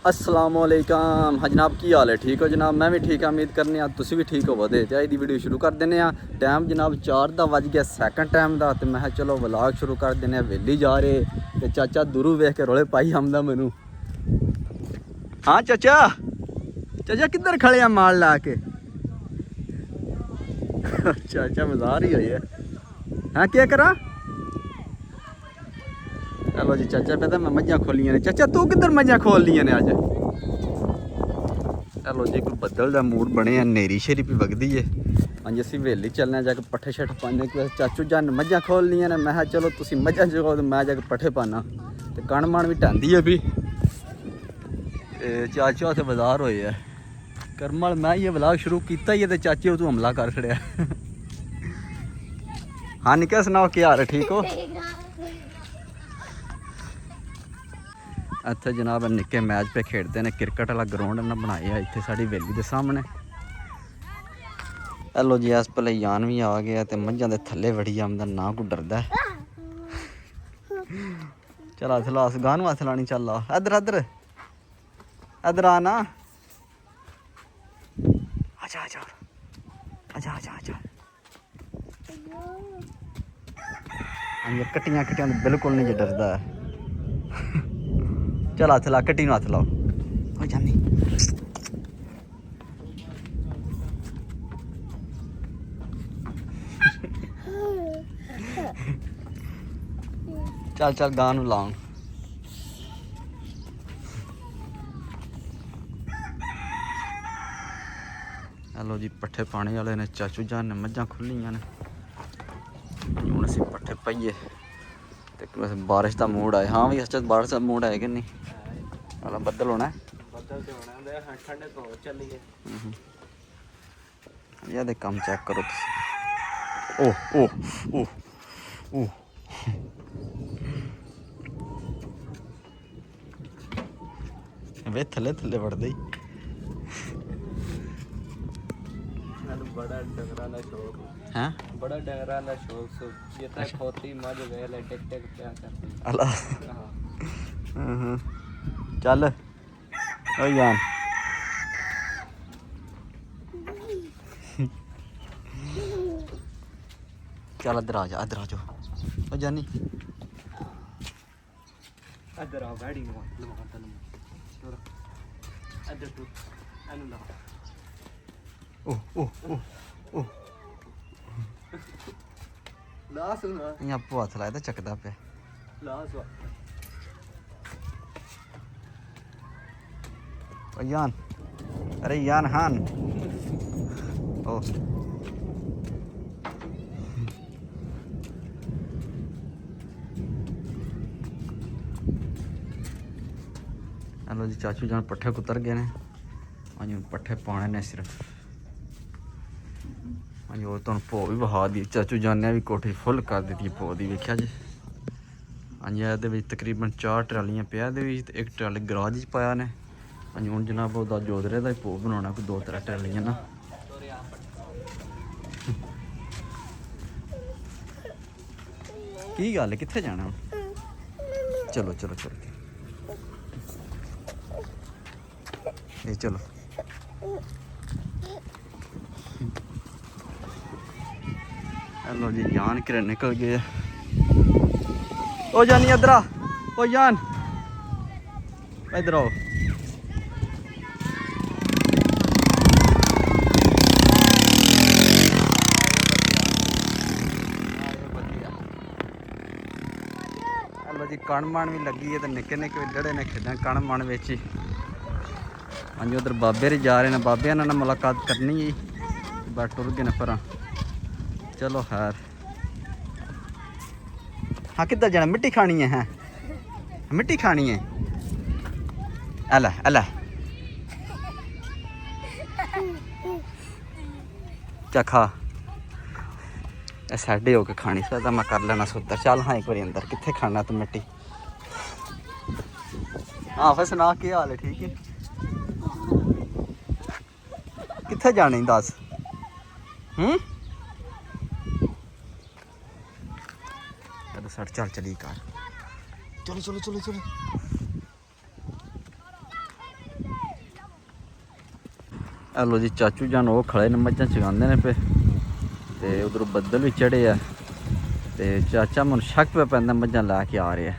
अस्सलामुअलैकुम। हाँ जनाब, की हाल है? ठीक हो जनाब? मैं भी ठीक हाँ, उम्मीद करने तुम भी ठीक होवो। ते अज दी वीडियो शुरू कर देने। टाइम जनाब 4 दा वज गया सैकंड टाइम का। तो मैं चलो व्लॉग शुरू कर देने। वेली जा रहे तो चाचा दूरों वेख के रोले पाई आमदा मैनू। हाँ चाचा, चाचा किधर खड़े आ माल ला के? चाचा मज़ार ही हुई है। हाँ क्या करा? चलो जी चाचा पता मैं मझां खोलियां ने। चाचा तू किधर मझां खोल लियां ने अज? चलो जी कोई बदल का मूड बने, नेरी शेरी भी वगदी है। अं असी वेली चलने जाके पट्ठे शट्ठे पाने। चाचू जान मझां खोल लियां ने। मैं चलो तुम मझां चो तो मैं जाके पट्ठे पाना। तो कण मन भी ढांदी है भी। चाचू उत्थे बाजार होए है करमल। मैं ये व्लॉग शुरू किया ही है तो चाचे तू हमला कर छड़िया। हाँ निका सुनाओ क्या हाल है? ठीक हो? इत्थे जनाब निक्के मैच पे खेडते हैं। क्रिकेट वाला ग्राउंड इन्हें बनाया इत्थे साड़ी वेली के सामने। हेलो जी, इस पहले यान भी आ गया तो मझां के थले वड़ी आमदा ना कोई डरदा। चल हथ ला, गाह नूं हथ लानी। चल आ इधर इधर इधर आ ना। आजा आजा आजा आजा आजा। कट्टियां कट्टियां बिल्कुल नहीं जो डरदा है। चल हथ ला, कट्टी नूं हथ लाओ। हो जानी चल चल गाह नूं लाऊं। हेलो जी, पट्ठे पाने वाले ने चाचू जान ने। मझां खुलियां ने हुण असीं पट्ठे पाइए। तो बारिश का मूड आए। हाँ भी अस बारिश का मूड है कि नहीं? वाला बदल होना है। ये दे काम चेक करो तुसीं। ओह ओह ओह ओह वे थले थले वड़दे ही। बड़ा डंगरा दा शौक हैं बड़ा डंगरा दा शौक सो ये तक खोती मज गए ले टिक टिक प्या करती। अल्लाह। हां चल ओ यान। चल इधर आ जा, इधर आ जाओ। ओ जानी इधर आ बैठी लगा तन छोरा इधर तू एनु लगा। ओह ओह ओह ओह लास ना यहाँ आपू हथ लाया तो चकदा पे। लास ओ यान, अरे यान हान। ओ हेलो जी, चाचू जान पट्ठे कुतर गए ने। अं पट्ठे पाने ने सिर्फ। अं वो तुम भो भी बहा दी। चाचू जान ने भी कोठी फुल कर दी भो की। वेख्या जी अं ये तकरीबन 4 ट्रालियां पे एक ट्राली गराज च पाया ने। अं हूँ जनाब वो जोधरे का भो बनाना कोई 2-3 ट्रालियां ना। की गल है कित्थे जाना? चलो चलो चलो ये चलो। हेलो जी, जान किरे निकल गए। ओ जानी इधर आ। ओ जान इधर आओ। हेलो जी, कण मन भी लगी है तो निक्के निक्के लड़े ने खेडा कण मन बिच ही। हाँ जी, उधर बाबे रे जा रहे हैं। बाबे ने मुलाकात करनी है बट टुर गए पर। चलो खैर। हाँ किधर जाना? मिट्टी खानी है? हैं मिट्टी खानी है? अला अला चखा साढ़े हो के खानी सा मैं कर लेना सुतर। चल हाँ एक बार अंदर। कित्थे खाना तू मिट्टी? हाँ फिर सुना क्या हाल है? ठीक है। कित्थे जाने दस? चलो सर चल चली कार। चलो चलो चलो चलो ਲੋ ਜੀ ਚਾਚੂ ਜਾਨ ਉਹ ਖੜੇ ਨੇ ਮੱਝਾਂ ਚਗਾਉਂਦੇ ਨੇ ਪਏ ਤੇ ਉਧਰੋਂ ਬੱਦਲ ਵੀ ਚੜੇ ਆ ਤੇ ਚਾਚਾ ਮੈਨੂੰ ਸ਼ੱਕ ਪਿਆ ਪੈਂਦਾ ਮੱਝਾਂ ਲੈ ਕੇ ਆ ਰਿਹਾ।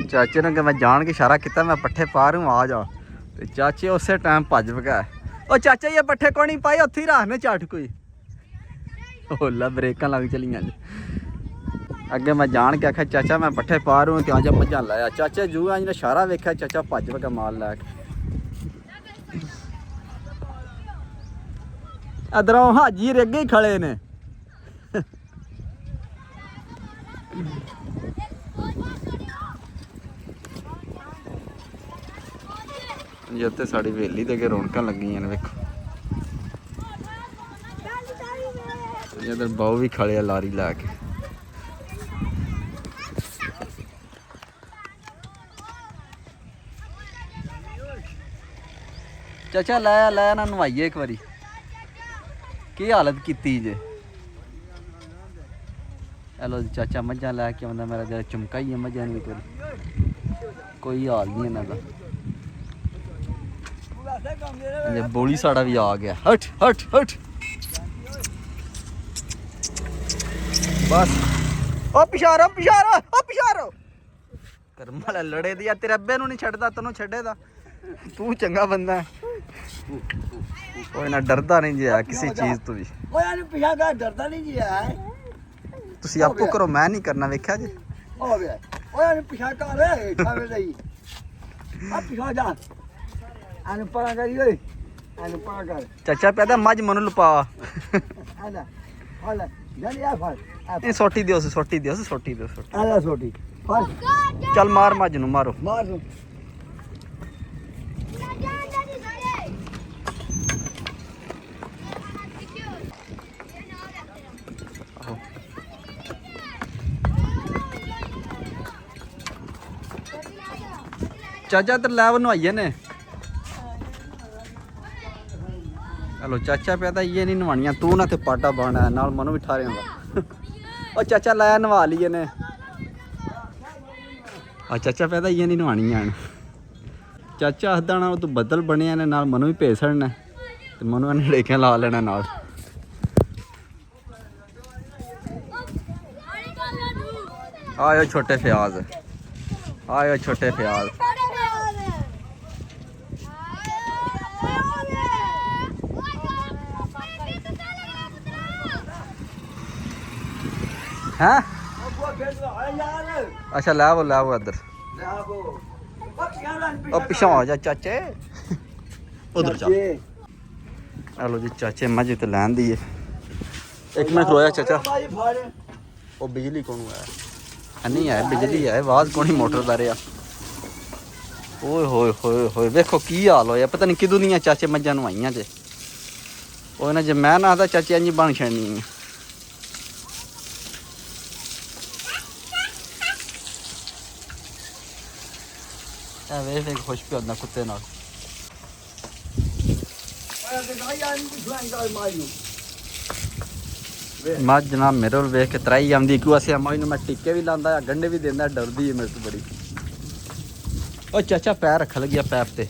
ਚਾਚੇ ਨੂੰ ਕਿ ਮੈਂ ਜਾਣ ਕੇ ਇਸ਼ਾਰਾ ਕੀਤਾ ਮੈਂ ਪੱਠੇ ਪਾ ਰਿਹਾ ਆ ਜਾ ਤੇ ਚਾਚੇ ਉਸੇ ਟਾਈਮ ਭੱਜ ਪਗਾ। ਉਹ ਚਾਚਾ ਇਹ ਪੱਠੇ ਕੋਈ ਨਹੀਂ ਪਾਏ ਉੱਥੇ ਹੀ ਰੱਖਨੇ ਝੱਟ ਕੋਈ ਹੋਲਾ ਬ੍ਰੇਕਾਂ ਲੱਗ ਚਲੀਆਂ ਜੀ। ਅੱਗੇ ਮੈਂ ਜਾਣ ਕੇ ਆਖਿਆ ਚਾਚਾ ਮੈਂ ਪੱਠੇ ਪਾ ਰਿਹਾ ਤੇ ਆ ਜਾ ਮੱਝਾਂ ਲਾਇਆ। ਚਾਚਾ ਜੂਆ ਜੀ ਨੇ ਇਸ਼ਾਰਾ ਵੇਖਿਆ ਚਾਚਾ ਭੱਜ ਪਗਾ ਮਾਲ ਲੈ ਕੇ। ਇਧਰੋਂ ਹਾਜੀ ਅੱਗੇ ਹੀ ਖੜੇ ਨੇ। ਜੀ ਉੱਤੇ ਸਾਡੀ ਹਵੇਲੀ ਦੇ ਅੱਗੇ ਰੌਣਕਾਂ ਲੱਗੀਆਂ ਨੇ ਵੇਖੋ। ਇਧਰ ਬਾਹੂ ਵੀ ਖੜੇ ਆ ਲਾਰੀ ਲਾ ਕੇ। ਚਾਚਾ ਲੈ ਨਾ ਨਵਾਈਏ ਇੱਕ ਵਾਰੀ। ਕੀ ਹਾਲਤ ਕੀਤੀ ਜੇ। ਹੈਲੋ ਚਾਚਾ ਮੱਝਾਂ ਲੈ ਕੇ ਆਉਂਦਾ ਮੇਰਾ ਜਿਹੜਾ ਚਮਕਾ ਹੀ ਹੈ ਮੱਝਾਂ ਨੂੰ ਕੋਈ ਹਾਲ ਨਹੀਂ ਇਹਨਾਂ ਦਾ। ਇਹ ਬੋਲੀ ਸਾਡਾ ਵੀ ਆ ਗਿਆ। ਹਟ ਹਟ ਹਟ ਬਸ। ਉਹ ਪਿਸ਼ਾਰੋ ਪਿਸ਼ਾਰੋ ਉਹ ਪਿਸ਼ਾਰੋ ਕਰਮ ਵਾਲਾ ਲੜੇ ਦੀ ਆ। ਤੇਰੇ ਅੱਬੇ ਨੂੰ ਨਹੀਂ ਛੱਡਦਾ ਤੈਨੂੰ ਛੱਡੇਦਾ। ਤੂੰ ਚੰਗਾ ਬੰਦਾ ਕੋਈ ਨਾ ਡਰਦਾ ਨਹੀਂ ਜੀ ਕਿਸੇ ਚੀਜ਼ ਤੋਂ ਵੀ। ਓਏ ਇਹਨੂੰ ਪਿਛਾ ਕਰ ਡਰਦਾ ਨਹੀਂ ਜੀ ਹੈ। ਤੁਸੀਂ ਆਪੋ ਕਰੋ ਮੈਂ ਨਹੀਂ ਕਰਨਾ ਵੇਖਿਆ ਜੀ। ਹੋ ਗਿਆ ਓਏ ਇਹਨੂੰ ਪਿਛਾ ਕਰ ਖਾਵੇ ਲਈ ਆ ਪਿਛਾ ਜਾ ਇਹਨੂੰ ਪਰਾਂ ਕਰੀ ਓਏ ਇਹਨੂੰ ਪਰਾਂ ਕਰ। ਚਾਚਾ ਪੈਦਾ ਮੱਝ ਮਨੂੰ ਲਪਾ ਆਲਾ ਆਲਾ ਜਲੀ ਆ ਫੜ ਇਹ ਸੋਟੀ ਦਿਓ ਸੋਟੀ ਦਿਓ ਸੋਟੀ ਦਿਓ ਸੋਟੀ। ਆਲਾ ਛੋਟੀ ਫੜ ਚੱਲ ਮਾਰ ਮੱਝ ਨੂੰ ਮਾਰੋ। ਮਾਰ ਨੂੰ ਚਾਚਾ ਤੇ ਲੈ ਨਵਾਈਏ ਨੇ। ਹਲੋ ਚਾਚਾ ਪਿਆ ਤਾਂ ਇਹ ਨਹੀਂ ਨਵਾਣੀਆਂ ਤੂੰ ਨਾ ਤੇ ਪਾਟਾ ਬਾਣਾ ਨਾਲ ਮਨੂੰ ਵੀ ਠਾਰਿਆਂ ਦਾ। ਉਹ ਚਾਚਾ ਲਾਇਆ ਨਵਾ ਲਈਏ ਨੇ। ਆ ਚਾਚਾ ਪਿਆ ਤਾਂ ਇਹ ਨਹੀਂ ਨਵਾਣੀਆਂ ਚਾਚਾ ਹੱਦਾਂ ਨਾਲ ਤੂੰ ਬੱਦਲ ਬਣਿਆ ਨੇ ਨਾਲ ਮਨੂੰ ਵੀ ਭੇਜ ਛੜਨਾ ਤੇ ਮਨੂੰ ਨੇ ਲੇਖਿਆ ਲਾ ਲੈਣਾ ਨਾਲ। ਆਇਓ ਛੋਟੇ ਫਿਆਜ਼ ਆਇਓ ਛੋਟੇ ਫਿਆਜ਼। हैं अच्छा लै वो इधर पिछा आ जा चाचे उधर जा। हेलो जी चाचे मझ तो लैन दी है। एक मिनट रोया चाचा वो बिजली कौन है नहीं है बिजली है आवाज कौन ही मोटर दा रहा। ओए होए होए होए वेखो की हाल होया पता नहीं किदों दियां चाचे मझां नवाइयां जे। ओए ना जे मैं ना आदा चाचे इंज बन छड़नी है। वे खुश पे होंदा कुत्ते नाल। मझ जनाब मेरे को वेख के त्राई आंदी क्यों अस मझ मैं टिक्के भी लांदा गंढे भी देंदा डरदी है मेरे तो बड़ी। ओ चाचा पैर रख लगिया पैप ते।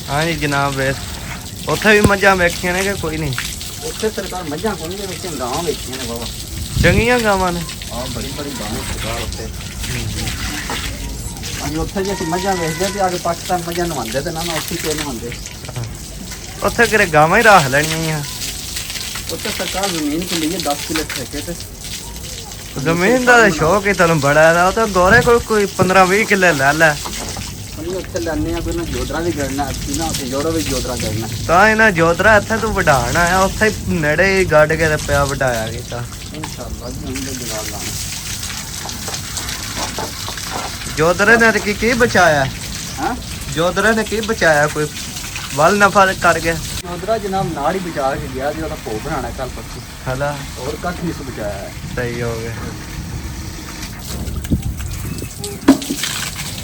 हाँ जी जनाब वे उत्थे भी मझां वेखियां ने कि कोई नहीं। उत्थे सरकार मझां कोई नहीं वेखियां गांव वेखियां ने बाबा चंगियां गावां ने। हां बड़ी बड़ी गांव सरकार उत्थे। अभी उत्थे जे मझां वेखदे ते आगे पाकिस्तान मझां नवांदे ते ना उत्थे के नवांदे। उत्थे किरे गावां ही रख लैणियां। उत्थे सरकार जमीन के लिए 10 किलो ठेके ते जमीन दा शौक ही तैनूं बड़ा है। ਉਹ ਤਾਂ ਗੋਰੇ ਕੋਲ ਕੋਈ 15-20 ਕਿੱਲੇ ਲੈ ਲੈ। ਅਸੀਂ ਉੱਥੇ ਲੈਣੇ ਆ ਕੋਈ ਨਾ ਜੋਦਰਾ ਵੀ ਕਰਨਾ ਅਸੀਂ ਨਾ ਉੱਥੇ ਜੋੜੋ ਵੀ ਜੋਦਰਾ ਕਰਨਾ। ਤਾਂ ਇਹਨਾਂ ਜੋਦਰਾ ਇੱਥੇ ਤੂੰ ਵਢਾਣ ਆਇਆ ਉੱਥੇ ਹੀ ਨੇੜੇ ਹੀ ਗੱਡ ਕੇ ਤੇ ਪਿਆ ਵਢਾਇਆ ਕੀਤਾ। ਇਨਸ਼ਾਅੱਲਾ ਜੀ ਉਹਦੇ ਜਵਾਬ ਲਾਣਾ। ਜੋਦਰੇ ਨੇ ਕੀ ਬਚਾਇਆ ਹਾਂ ਜੋਦਰੇ ਨੇ ਕੀ ਬਚਾਇਆ ਕੋਈ ਵੱਲ ਨਫਾ ਕਰ ਗਿਆ। ਜੋਦਰਾ ਜਨਾਬ ਨਾਲ ਹੀ ਬਚਾ ਕੇ ਗਿਆ ਜੀ ਉਹਦਾ ਭੋਗ ਬਣਾਉਣਾ ਕੱਲ ਪਰਸੋਂ। ਹਲਾ ਹੋਰ ਕੱਖ ਨਹੀਂ ਸੀ ਬਚਾਇਆ ਹੈ। ਸਹੀ ਹੋ ਗਿਆ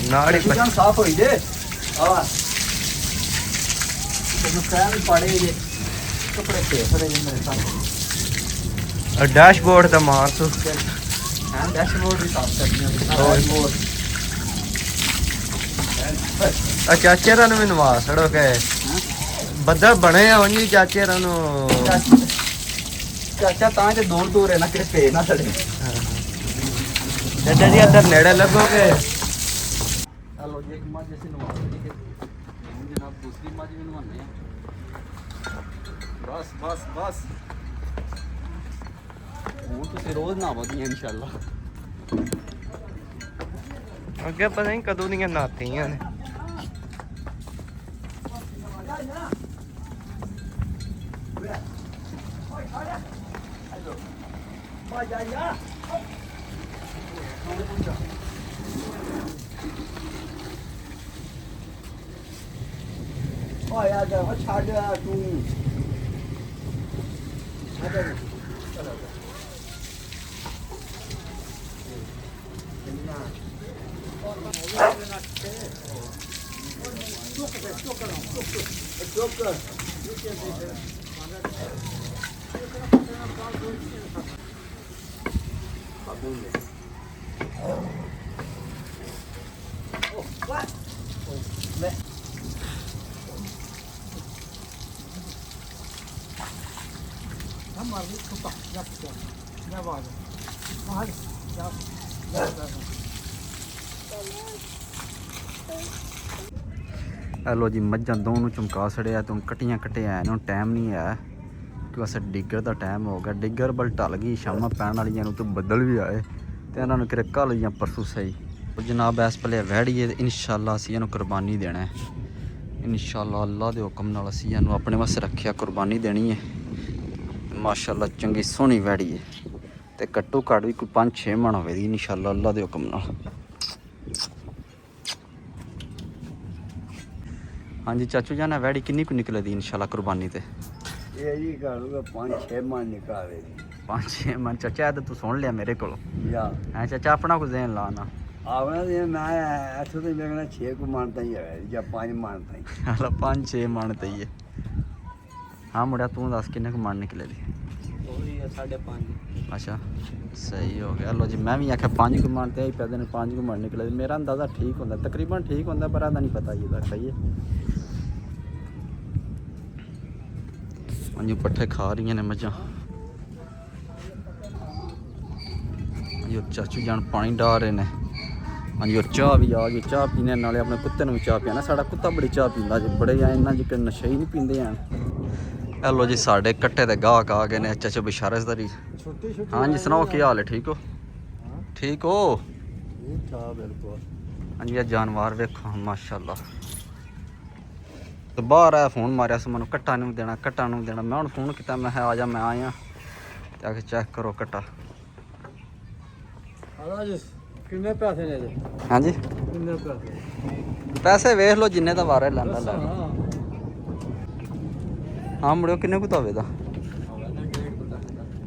ਨਾੜੀ ਜਾਨ ਸਾਫ ਹੋਈ ਜੇ ਆ ਮਸੈਨ ਪੜੇ ਜੇ ਕੱਪੜੇ ਫੇਫੜੇ ਜੇ ਮੇਰੇ ਸਾਹਮਣੇ ਡੈਸ਼ਬੋਰਡ ਤੇ ਮਾਰ ਤੂੰ ਹਾਂ ਡੈਸ਼ਬੋਰਡ ਵੀ ਸਾਫ ਕਰਨੀ ਹੈ ਆ ਚਾਚੇ ਰਾਂ ਨੂੰ ਵੀ ਨਵਾ ਛੜੋ ਕੇ ਬੱਦਲ ਬਣੇ ਆ ਉਂਝ ਚਾਚੇ ਰਾਂ ਨੂੰ ਚਾਚਾ ਤਾਂ ਤੇ ਦੂਰ ਦੂਰ ਹੈ ਨਾ ਕਿਤੇ ਪੇ ਨਾ ਛੜੇ ਡੱਡੇ ਜੀ ਅੰਦਰ ਨੇੜੇ ਲੱਗੋਗੇ ਹਲੋ ਜੀ ਇੱਕ ਮੱਝ ਅਸੀਂ ਨਵਾ ਲਈ ਹੁਣ ਜਨਾਬ ਦੂਸਰੀ ਮੱਝ ਵੀ ਨਵਾਉਂਦੇ ਆ ਬਸ ਹੁਣ ਤੁਸੀਂ ਰੋਜ਼ ਨਹਾਵੋਗੇ ਇਨਸ਼ਾਅੱਲਾ ਅੱਗੇ ਪਤਾ ਨਹੀਂ ਕਦੋਂ ਦੀਆਂ ਨਾਤੀਆਂ ਨੇ ਆਇਆ ਜਾ ਛੱਡ ਤੂੰ ਹੈਲੋ ਜੀ ਮੱਝਾਂ ਦੋ ਨੂੰ ਚਮਕਾ ਛੜਿਆ ਤੂੰ ਕਟੀਆਂ ਕਟਿਆ ਇਹਨੂੰ ਟਾਈਮ ਨਹੀਂ ਹੈ ਕਿ ਬਸ ਡਿੱਗਰ ਦਾ ਟਾਈਮ ਹੋ ਗਿਆ ਡਿੱਗਰ ਬਲ ਢਲ ਗਈ ਸ਼ਾਮਾਂ ਪੈਣ ਵਾਲੀਆਂ ਨੂੰ ਤੇ ਬੱਦਲ ਵੀ ਆਏ ਤੇ ਇਹਨਾਂ ਨੂੰ ਕਿਰੇ ਕੱਲ ਜਾਂ ਪਰਸੋਂ ਸਹੀ ਉਹ ਜਨਾਬ ਐਸ ਪਲੇ ਵਹਿੜੀਏ ਤੇ ਇਨਸ਼ਾਅੱਲਾ ਅਸੀਂ ਇਹਨੂੰ ਕੁਰਬਾਨੀ ਦੇਣਾ ਹੈ ਇਨਸ਼ਾਅੱਲਾ ਅੱਲਾ ਦੇ ਹੁਕਮ ਨਾਲ ਅਸੀਂ ਇਹਨੂੰ ਆਪਣੇ ਵਾਸਤੇ ਰੱਖਿਆ ਕੁਰਬਾਨੀ ਦੇਣੀ ਹੈ ਮਾਸ਼ਾਅੱਲਾ ਚੰਗੀ ਸੋਹਣੀ ਵਹਿੜੀ ਹੈ ਤੇ ਘੱਟੋ ਘੱਟ ਵੀ ਕੋਈ 5-6 ਮਣ ਹੋਵੇ ਦੀ ਇਨਸ਼ਾਅੱਲਾ ਅੱਲਾ ਦੇ ਹੁਕਮ ਨਾਲ ਹਾਂਜੀ ਚਾਚੂ ਜਾਨਾ ਵੈੜੀ ਕਿੰਨੀ ਕੁ ਨਿਕਲਦੀ ਇਨਸ਼ਾਅੱਲਾ ਕੁਰਬਾਨੀ ਤੇ ਇਹ ਜੀ ਕਰੂਗਾ 5-6 ਮਣ ਨਿਕਾਲੇ 5-6 ਮਣ ਚਾਚਾ ਇਹ ਤਾਂ ਤੂੰ ਸੁਣ ਲਿਆ ਮੇਰੇ ਕੋਲੋਂ ਯਾ ਐ ਚਾਚਾ ਆਪਣਾ ਕੁਝ ਦੇਣ ਲਾ ਨਾ ਆਵਣਾ ਦੇ ਮੈਂ ਇੱਥੋਂ ਤੇ ਮੇਰੇ ਨਾਲ 6 ਕੁ ਮਣ ਤਾਂ ਹੀ ਹੈ ਜਾਂ 5 ਮਣ ਤਾਂ ਹੀ ਹਾਲਾ 5-6 ਮਣ ਤੇ ਹੀ ਹੈ ਹਾਂ ਮੁੰਡਿਆ ਤੂੰ ਦੱਸ ਕਿੰਨੇ ਕੁ ਮਣ ਨਿਕਲੇ ਦੀ ਉਹੀ 5.5 ਅੱਛਾ ਸਹੀ ਹੋ ਗਿਆ ਲੋ ਜੀ ਮੈਂ ਵੀ ਆਖਿਆ 5 ਕੁ ਮਣ ਤੇ ਆਈ ਪੈਦੇ ਨੇ 5 ਕੁ ਮਣ ਨਿਕਲੇ ਮੇਰਾ ਅੰਦਾਜ਼ਾ ਠੀਕ ਹੁੰਦਾ ਤਕਰੀਬਨ ਠੀਕ ਹੁੰਦਾ ਪਰ ਇਹਦਾ ਨਹੀਂ ਪਤਾ ਜੀ ਇਹਦਾ ਕਹੀਏ ਹਾਂਜੀ ਪੱਠੇ ਖਾ ਰਹੀਆਂ ਨੇ ਮੱਝਾਂ ਹਾਂਜੀ ਉਹ ਚਾਚੂ ਜਾਨ ਪਾਣੀ ਡਾਹ ਰਹੇ ਨੇ ਹਾਂਜੀ ਉਹ ਚਾਹ ਵੀ ਆ ਗਈ ਚਾਹ ਪੀਣੇ ਨਾਲੇ ਆਪਣੇ ਕੁੱਤੇ ਨੂੰ ਵੀ ਚਾਹ ਪਿਆਣਾ ਸਾਡਾ ਕੁੱਤਾ ਬੜੀ ਚਾਹ ਪੀਂਦਾ ਜੀ ਬੜੇ ਆ ਇਹਨਾਂ ਜਿੱਕ ਨਸ਼ੇ ਹੀ ਨਹੀਂ ਪੀਂਦੇ ਆ ਹੈਲੋ ਜੀ ਸਾਡੇ ਕੱਟੇ ਤੇ ਗਾਹਕ ਆ ਗਏ ਨੇ ਚਾਚਾ ਬਿਸ਼ਾਰਤਦਾਰੀ ਹਾਂਜੀ ਸੁਣਾਓ ਕੀ ਹਾਲ ਹੈ ਠੀਕ ਹੋ ਠੀਕ ਹੋ ਬਿਲਕੁਲ ਹਾਂਜੀ ਇਹ ਜਾਨਵਰ ਵੇਖੋ ਮਾਸ਼ਾਅੱਲਾ ਤੇ ਬਾਹਰ ਆਇਆ ਫੋਨ ਮਾਰਿਆ ਸੀ ਮੈਨੂੰ ਕੱਟਾ ਨੂੰ ਦੇਣਾ ਮੈਂ ਹੁਣ ਫੋਨ ਕੀਤਾ ਮੈਂ ਕਿਹਾ ਆ ਜਾ ਮੈਂ ਆਇਆ ਤੇ ਆ ਕੇ ਚੈੱਕ ਕਰੋ ਕੱਟਾ ਕਿੰਨੇ ਪੈਸੇ ਨੇ ਜੀ ਹਾਂਜੀ ਕਿੰਨੇ ਪੈਸੇ ਪੈਸੇ ਵੇਖ ਲਓ ਜਿੰਨੇ ਦਾ ਵਾਰੇ ਲੈਂਦਾ ਲੈ ਹਾਂ ਮੁੜਿਓ ਕਿੰਨੇ ਕੁ ਤਵੇ ਦਾ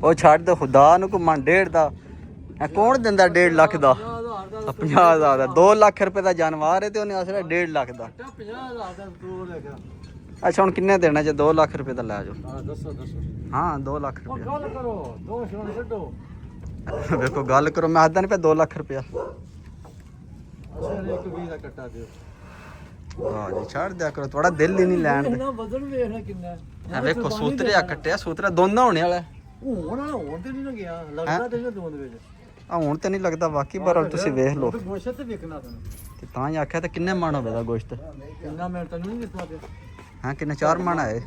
ਉਹ ਛੱਡ ਦੇ ਖੁਦਾ ਨੂੰ ਕੋ ਮਨ 1.5 ਦਾ ਇਹ ਕੌਣ ਦਿੰਦਾ 1.5 ਲੱਖ ਦਾ 50,000 ਦਾ 2 ਲੱਖ ਰੁਪਏ ਦਾ ਜਾਨਵਰ ਹੈ ਤੇ ਉਹਨੇ ਅਸਲ 1.5 ਲੱਖ ਦਾ 50,000 ਦਾ ਤੂੰ ਲਿਖਿਆ ਅੱਛਾ ਹੁਣ ਕਿੰਨੇ ਦੇਣਾ ਜੇ 2 ਲੱਖ ਰੁਪਏ ਦਾ ਲੈ ਜਾਓ ਹਾਂ ਦੱਸੋ ਹਾਂ 2 ਲੱਖ ਉਹ ਰੁਪਏ ਗੱਲ ਕਰੋ ਦੋ ਛੋਣ ਛੱਡੋ ਵੇਖੋ ਗੱਲ ਕਰੋ ਮੈਂ ਆਦਾ ਨਹੀਂ ਪਿਆ 2 ਲੱਖ ਰੁਪਇਆ ਅੱਛਾ ਇੱਕ ਵੀ ਦਾ ਕੱਟਾ ਦਿਓ ਵਾਹ ਜੀ ਛੱਡ ਦਿਆ ਕਰੋ ਤੁਹਾਡਾ ਦਿਲ ਹੀ ਨਹੀਂ ਲੈਣ ਦੇ ਇਹਨਾਂ ਵਜ਼ਨ ਵੇਖਣਾ ਕਿੰਨਾ ਇਹ ਵੇਖੋ ਸੂਤਰਿਆ ਕੱਟਿਆ ਸੂਤਰਾ ਦੋਨਾਂ ਹੋਣੇ ਵਾਲਾ ਹੁਣ ਵਾਲਾ ਹੁਣ ਤੇ ਨਹੀਂ ਨਾ ਗਿਆ ਲੱਗਦਾ ਤੇ ਦੋਨ ਦੇ ਵਿੱਚ ਆ ਹੁਣ ਤੇ ਨਹੀਂ ਲੱਗਦਾ ਬਾਕੀ ਪਰ ਤੁਸੀਂ ਵੇਖ ਲਓ ਗੋਸ਼ਤ ਤੇ ਵੇਖਣਾ ਤੈਨੂੰ ਤੇ ਤਾਂ ਹੀ ਆਖਿਆ ਤੇ ਕਿੰਨੇ ਮਣ ਹੋਵੇਗਾ ਗੋਸ਼ਤ ਕਿੰਨਾ ਮੈਂ ਤੈਨੂੰ ਨਹੀਂ ਦਿੱਤਾ ਤੇ ਹਾਂ ਕਿੰਨੇ 4 ਮਣ ਆਏ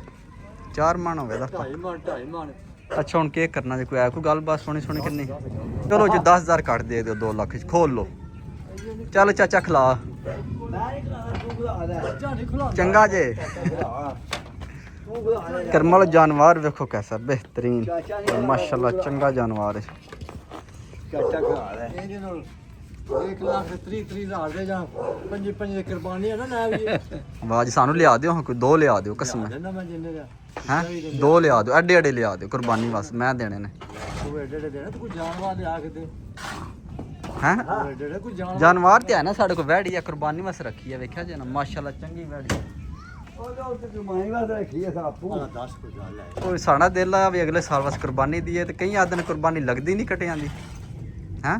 4 ਮਣ ਹੋਵੇਗਾ 2.5 ਮਣ ਅੱਛਾ ਹੁਣ ਕੀ ਕਰਨਾ ਜੇ ਕੋਈ ਆ ਕੋਈ ਗੱਲਬਾਤ ਸੁਣੀ ਕਿੰਨੀ ਚਲੋ ਜੀ 10,000 ਕੱਟ ਦੇ ਦਿਓ 2 ਲੱਖ ਚ ਖੋਲ ਲਓ ਚੱਲ ਚਾਚਾ ਖਿਲਾ ਮੈਂ ਨਹੀਂ ਖਲਾਦਾ ਤੂੰ ਖਲਾ ਦੇ ਚਾਚਾ ਨਹੀਂ ਖਲਾ ਚੰਗਾ ਜੇ ਤੂੰ ਖਲਾ ਦੇ ਕਰਮਲ ਜਾਨਵਰ ਵੇਖੋ ਕੈਸਾ ਬਿਹਤਰੀਨ ਮਾਸ਼ਾਅੱਲਾ ਚੰਗਾ ਜਾਨਵਰ ਹੈ ਚਾਚਾ ਖਲਾ ਦੇ ਇਹਦੇ ਨਾਲ 1,30,000 ਦੇ ਜਾਂ 5 ਦੀ ਕੁਰਬਾਨੀ ਹੈ ਨਾ ਲੈ ਵੀ ਆਵਾਜ਼ ਸਾਨੂੰ ਲਿਆ ਦਿਓ ਕੋਈ 2 ਲਿਆ ਦਿਓ ਕਸਮ ਦੇਣਾ ਮੈਂ ਜਿੰਨੇ ਦਾ ਹੈ 2 ਲਿਆ ਦਿਓ ਐਡੇ ਲਿਆ ਦਿਓ ਕੁਰਬਾਨੀ ਵਾਸਤੇ ਮੈਂ ਦੇਣੇ ਨੇ ਤੂੰ ਐਡੇ ਦੇਣਾ ਤੂੰ ਕੋਈ ਜਾਨਵਰ ਲਿਆ ਕੇ ਦੇ ਹੈ ਐਡੇ ਕੋਈ ਜਾਨਵਰ ਜਾਨਵਰ ਤੇ ਹੈ ਨਾ ਸਾਡੇ ਕੋਲ ਵੈੜੀ ਆ ਕੁਰਬਾਨੀ ਵਾਸਤੇ ਰੱਖੀ ਆ ਵੇਖਿਆ ਜੇ ਨਾ ਮਾਸ਼ਾਅੱਲਾ ਚੰਗੀ ਵੈੜੀ ਉਹਦਾ ਉੱਤੇ ਜਮਾਈ ਵਾਸਤੇ ਰੱਖੀ ਹੈ ਸਾਪੂ 10 ਕੋ ਗੱਲ ਹੈ ਉਹ ਸਾਡਾ ਦਿਲ ਆ ਵੀ ਅਗਲੇ ਸਾਲ ਬਸ ਕੁਰਬਾਨੀ ਦੀ ਹੈ ਤੇ ਕਈ ਆਦਨ ਕੁਰਬਾਨੀ ਲੱਗਦੀ ਨਹੀਂ ਕਟਿਆਂ ਦੀ ਹੈਂ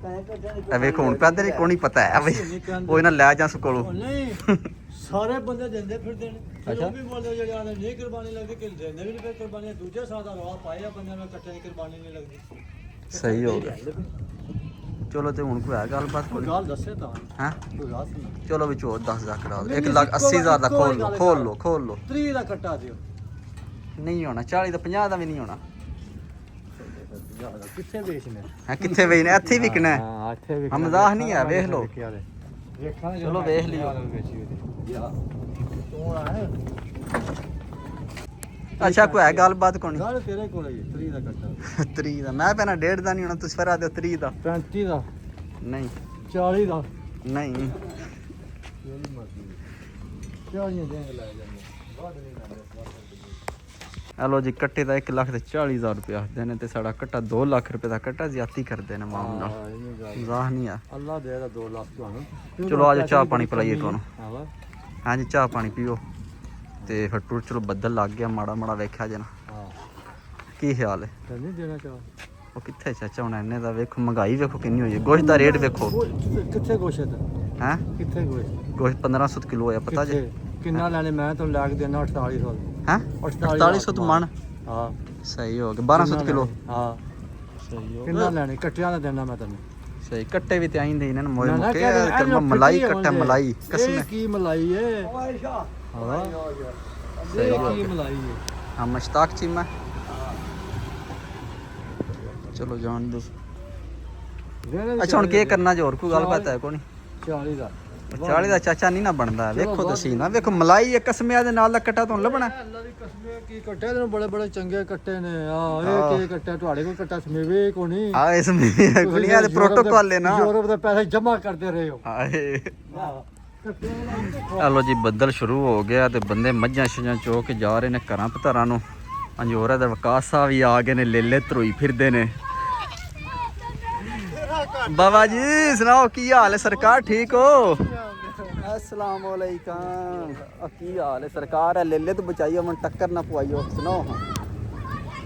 ਇਹ ਵੇਖੋ ਹੁਣ ਪੈਦਰ ਹੀ ਕੋਈ ਨਹੀਂ ਪਤਾ ਹੈ ਬਈ ਉਹ ਇਹਨਾਂ ਲੈ ਜਾ ਸਕੋਲੋ ਨਹੀਂ ਸਾਰੇ ਬੰਦੇ ਦਿੰਦੇ ਫਿਰਦੇ ਨੇ ਅੱਛਾ। ਉਹ ਵੀ ਬੋਲਦੇ ਜਿਹੜੇ ਆਲੇ ਨਹੀਂ ਕੁਰਬਾਨੀ ਲੱਗਦੀ ਕਿ ਦਿੰਦੇ ਵੀ ਨਹੀਂ ਫਿਰ ਕੁਰਬਾਨੀ ਦੂਜੇ ਸਾਲ ਦਾ ਰੌਲਾ ਪਾਇਆ ਬੰਦਿਆਂ ਨੂੰ ਕੱਟੇ ਦੀ ਕੁਰਬਾਨੀ ਨਹੀਂ ਲੱਗਦੀ ਸਹੀ ਹੋ ਗਿਆ ਚਲੋ ਤੇ ਹੁਣ ਕੋਈ ਹੈ ਗੱਲਬਾਤ ਕੋਈ ਗੱਲ ਦੱਸੇ ਤਾਂ ਹੈਂ ਕੋਈ ਗੱਲ ਸੁਣਾ ਚਲੋ ਵਿੱਚ ਹੋਰ 10,000 ਕਰਾ ਦਿਓ 1,80,000 ਦਾ ਖੋਲ ਲਓ 30 ਦਾ ਕੱਟਾ ਦਿਓ ਨਹੀਂ ਹੋਣਾ 40 ਦਾ 50 ਦਾ ਵੀ ਨਹੀਂ ਹੋਣਾ ਕਿੱਥੇ ਵੇਚਨੇ ਹੈ ਕਿੱਥੇ ਵੇਚਣਾ ਇੱਥੇ ਹੀ ਵਿਕਣਾ ਹੈ ਹਾਂ ਇੱਥੇ ਵੀ ਮਜ਼ਾਕ ਨਹੀਂ ਹੈ ਵੇਖ ਲਓ ਵੇਖਾਂ ਚਲੋ ਵੇਖ ਲਿਓ ਤੂੰ ਆਇਆ ਅੱਛਾ ਕੋਈ ਹੈ ਗੱਲਬਾਤ ਕੋਈ ਗੱਲ ਤੇਰੇ ਕੋਲ ਹੀ 30 ਦਾ ਕੱਟਾ 30 ਦਾ ਮੈਂ ਪਹਿਲਾਂ 1.5 ਦਾ ਨਹੀਂ ਹੋਣਾ ਤੁਸੀਂ ਫਿਰ ਆਦੇ 30 ਦਾ 35 ਦਾ ਨਹੀਂ 40 ਦਾ ਨਹੀਂ ਜਿਹੜੀ ਮਰਜ਼ੀ 40 ਦੇ ਲੈ ਜਾਂਦੇ ਵੱਧ ਨਹੀਂ ਲੈਂਦੇ ਹਲੋ ਜੀ ਕੱਟੇ ਦਾ 1,40,000 ਰੁਪਏ ਆਖਦੇ ਨੇ ਤੇ ਸਾਡਾ ਕੱਟਾ 2 ਲੱਖ ਰੁਪਏ ਦਾ ਕੱਟਾ ਜ਼ਿਆਤੀ ਕਰਦੇ ਨੇ ਮਾਮ ਨਾਲ ਮਜ਼ਾਕ ਨਹੀਂ ਆ ਅੱਲਾ ਦੇ ਦਾ 2 ਲੱਖ ਤੁਹਾਨੂੰ ਚਲੋ ਆਜੋ ਚਾਹ ਪਾਣੀ ਪਿਲਾਈਏ ਤੁਹਾਨੂੰ ਹਾਂ ਹਾਂਜੀ ਚਾਹ ਪਾਣੀ ਪੀਓ ਤੇ ਫਿਰ ਟੁਰ ਚਲੋ ਬੱਦਲ ਲੱਗ ਗਿਆ ਮਾੜਾ ਮਾੜਾ ਵੇਖਿਆ ਜੇ ਨਾ ਹਾਂ ਕੀ ਖਿਆਲ ਹੈ ਤੇ ਨਹੀਂ ਦੇਣਾ ਚਾਹ ਉਹ ਕਿੱਥੇ ਚਾਚਾ ਹੁਣ ਇੰਨੇ ਦਾ ਵੇਖੋ ਮਹਿੰਗਾਈ ਵੇਖੋ ਕਿੰਨੀ ਹੋਈ ਹੈ ਗੋਸ਼ਤ ਦਾ ਰੇਟ ਵੇਖੋ ਕਿੱਥੇ ਗੋਸ਼ਤ ਹੈ ਕਿੱਥੇ ਗੋਸ਼ਤ ਗੋਸ਼ਤ 1500 ਕਿਲੋ ਹੋਇਆ ਪਤਾ ਜੇ ਕਿੰਨਾ ਲੈਣੇ ਮੈਂ ਤੁਹਾਨੂੰ ਲੈ ਕੇ ਦੇਣਾ 4800 ਹੈ 4800 ਤੋਂ ਮਣ ਹਾਂ ਸਹੀ ਹੋ ਗਿਆ 1200 ਕਿਲੋ ਹਾਂ ਸਹੀ ਹੋ ਕਿੰਨਾ ਲੈਣੇ ਕੱਟਿਆਂ ਦਾ ਦੇਣਾ ਮੈਂ ਤੈਨੂੰ ਸਹੀ ਕੱਟੇ ਵੀ ਤੇ ਆਈਂਦੇ ਇਹਨਾਂ ਨੂੰ ਮੋਏ ਨਾ, ਨਾ, ਮੁੱਕੇ ਕਹਿ ਦੇ, ਕਰਮਾ ਮਲਾਈ ਕੱਟਾ ਮਲਾਈ ਇਹ ਕਸਮ ਕੀ ਮਲਾਈ ਏ ਓਏ ਸ਼ਾ ਹਾਂ ਸਹੀ ਇਹ ਹੋ ਕੀ ਗਿਆ ਮਲਾਈ ਏ ਹਾਂ ਮਸ਼ਤਾਕ ਚੀਮਾ ਚਲੋ ਜਾਣ ਦੋ ਅੱਛਾ ਹੁਣ ਕੀ ਕਰਨਾ ਜੇ ਹੋਰ ਕੋਈ ਗੱਲਬਾਤ ਹੈ ਕੋਈ 40 ਦਾ 40 ਦਾ ਚਾਚਾ ਨਹੀਂ ਨਾ ਬਣਦਾ ਵੇਖੋ ਤੁਸੀਂ ਨਾ ਵੇਖੋ ਮਲਾਈ ਇੱਕ ਕਸਮਿਆਂ ਦੇ ਨਾਲ ਦਾ ਕੱਟਾ ਤੁਹਾਨੂੰ ਲੱਭਣਾ ਅੱਲਾ ਦੀ ਕਸਮੇ ਕੀ ਕੱਟੇ ਤੈਨੂੰ ਬੜੇ ਬੜੇ ਚੰਗੇ ਕੱਟੇ ਨੇ ਆ ਇਹ ਕੀ ਕੱਟੇ ਤੁਹਾਡੇ ਕੋਲ ਕੱਟਾ ਸਮੇਵੇ ਕੋ ਨਹੀਂ ਆ ਇਸ ਮੇ ਗੁਣੀਆਂ ਦੇ ਪ੍ਰੋਟੋਕਾਲ ਹੈ ਨਾ ਯੂਰਪ ਦੇ ਪੈਸੇ ਜਮ੍ਹਾਂ ਕਰਦੇ ਰਹੇ ਹੋ ਆਏ ਹਲੋ ਜੀ ਬੱਦਲ ਸ਼ੁਰੂ ਹੋ ਗਿਆ ਤੇ ਬੰਦੇ ਮੱਝਾਂ ਛੀਆਂ ਚੋ ਕੇ ਜਾ ਰਹੇ ਨੇ ਘਰਾਂ ਪਧਾਰਾਂ ਨੂੰ ਅੰਜੋਰਾ ਦੇ ਵਿਕਾਸ ਸਾਹਿਬ ਵੀ ਆ ਗਏ ਨੇ ਲੇਲੇ ਧਰੋਈ ਫਿਰਦੇ ਨੇ ਬਾਬਾ ਜੀ ਸੁਣਾਓ ਕੀ ਹਾਲ ਹੈ ਸਰਕਾਰ ਠੀਕ ਹੋ अस्सलाम वालेकुम की हाल है सरकार है ले ले तो बचाइए मन टक्कर ना पवाइयो सुनाओ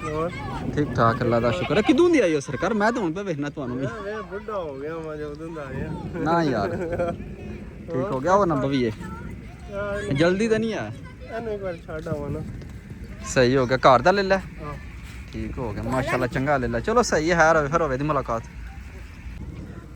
ਹੋਰ ठीक ठाक अल्लाह दा शुक्र है किदों दी आई हो सरकार मैं तो हुन पे वेखना ਤੁਹਾਨੂੰ ਵੀ ਇਹ ਬੁੱਢਾ ਹੋ ਗਿਆ ਮੈਂ ਜਦੋਂ ਦਾ ਆਇਆ ਨਾ ਯਾਰ ਠੀਕ ਹੋ ਗਿਆ ਉਹ ਨਾ ਬਵੀਏ ਜਲਦੀ ਤਾਂ ਨਹੀਂ ਆ ਇਹਨੂੰ ਇੱਕ ਵਾਰ ਛੱਡ ਆਵਾਂ ਨਾ ਸਹੀ ਹੋ ਗਿਆ ਘਰ ਦਾ ਲੈ ਲੈ ਹਾਂ ਠੀਕ ਹੋ ਗਿਆ ਮਾਸ਼ਾਅੱਲਾ ਚੰਗਾ ਲੈ ਲੈ ਚਲੋ ਸਹੀ ਹੈ ਰਵੇ ਫਿਰ ਹੋਵੇ ਦੀ ਮੁਲਾਕਾਤ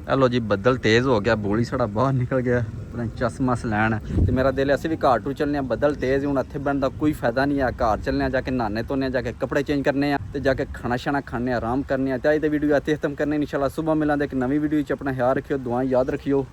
ਹੈਲੋ ਜੀ ਬੱਦਲ ਤੇਜ਼ ਹੋ ਗਿਆ ਬੋਲੀ ਸਾਡਾ ਬਾਹਰ ਨਿਕਲ ਗਿਆ ਪਤਾ ਚਸ਼ਮਸ ਲੈਣ ਤੇ ਮੇਰਾ ਦਿਲ ਅਸੀਂ ਵੀ ਘਰ ਟੂ ਚੱਲਨੇ ਆ ਬੱਦਲ ਤੇਜ਼ ਹੁਣ ਇੱਥੇ ਬੈਠਣ ਦਾ ਕੋਈ ਫਾਇਦਾ ਨਹੀਂ ਆ ਘਰ ਚੱਲਨੇ ਆ ਜਾ ਕੇ ਨਹਾਣੇ ਧੋਨੇ ਆ ਜਾ ਕੇ ਕੱਪੜੇ ਚੇਂਜ ਕਰਨੇ ਆ ਤੇ ਜਾ ਕੇ ਖਾਣਾ ਛਾਣਾ ਖਾਣੇ ਆ ਆਰਾਮ ਕਰਨੇ ਆ ਤੇ ਅੱਜ ਦੀ ਵੀਡੀਓ ਇੱਥੇ ਖਤਮ ਕਰਨੇ ਇਨਸ਼ਾਅੱਲਾ ਸਵੇਰ ਮਿਲਾਂਗੇ ਇੱਕ ਨਵੀਂ ਵੀਡੀਓ 'ਚ ਆਪਣਾ ਖਿਆਲ ਰੱਖਿਓ ਦੁਆਵਾਂ ਯਾਦ ਰੱਖਿਓ